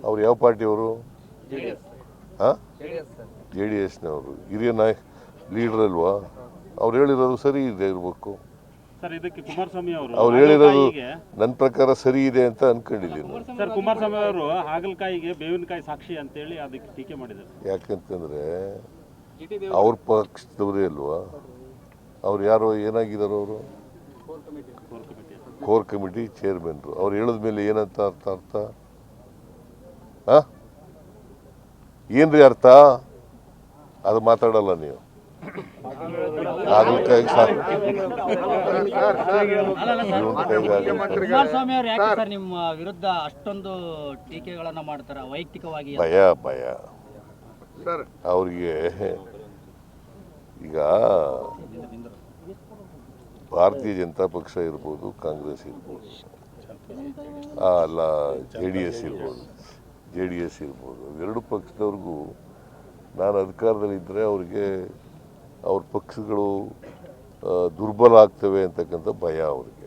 ಅವ್ರು ಯಾವ ಪಾರ್ಟಿಯವರು? ಹಾಂ, ಜೆ ಡಿ ಎಸ್. JDSನವರು ಹಿರಿಯ ಲೀಡರ್ ಅಲ್ವಾ? ಅವ್ರು ಹೇಳಿರೋದು ಸರಿ ಇದೆ ಇರಬೇಕು. ಸರ್, ಇದಕ್ಕೆ ಕುಮಾರಸ್ವಾಮಿ ಅವರು ಅವ್ರು ಹೇಳಿರೋದು ನನ್ನ ಪ್ರಕಾರ ಸರಿ ಇದೆ ಅಂತ ಅನ್ಕೊಂಡಿದ್ದೀನಿ. ಸರ್, ಕುಮಾರಸ್ವಾಮಿ ಅವರು ಹಾಗಲಕಾಯಿಗೆ ಬೇವಿನಕಾಯಿ ಸಾಕ್ಷಿ ಅಂತೇಳಿ ಅದಕ್ಕೆ ಟೀಕೆ ಮಾಡಿದ್ದಾರೆ. ಯಾಕಂತಂದರೆ ಅವ್ರ ಪಕ್ಷದವರೇ ಅಲ್ವಾ? ಅವ್ರು ಯಾರೋ ಏನಾಗಿದ್ದಾರೋ ಅವರು ಕೋರ್ ಕಮಿಟಿ ಚೇರ್ಮನ್ರು. ಅವ್ರು ಹೇಳಿದ ಮೇಲೆ ಏನಂತ ಅರ್ಥ? ಹಾಂ, ಏನ್ರಿ ಅರ್ಥ? ಅದು ಮಾತಾಡಲ್ಲ ನೀವು. ಹಾಗಲಕಾಯಿ ಕುಮಾರಸ್ವಾಮಿ ಅವರು ಯಾಕೆ ಸರ್ ನಿಮ್ಮ ವಿರುದ್ಧ ಅಷ್ಟೊಂದು ಟೀಕೆಗಳನ್ನ ಮಾಡ್ತಾರ ವೈಯಕ್ತಿಕವಾಗಿ? ಭಯ ಅವ್ರಿಗೆ. ಈಗ ಭಾರತೀಯ ಜನತಾ ಪಕ್ಷ ಇರ್ಬೋದು, ಕಾಂಗ್ರೆಸ್ ಇರ್ಬೋದು, ಅಲ್ಲ JDS ಇರ್ಬೋದು, ಎರಡು ಪಕ್ಷದವ್ರಿಗೂ ನಾನು ಅಧಿಕಾರದಲ್ಲಿದ್ದರೆ ಅವ್ರಿಗೆ ಅವ್ರ ಪಕ್ಷಗಳು ದುರ್ಬಲ ಆಗ್ತವೆ ಅಂತಕ್ಕಂಥ ಭಯ ಅವ್ರಿಗೆ.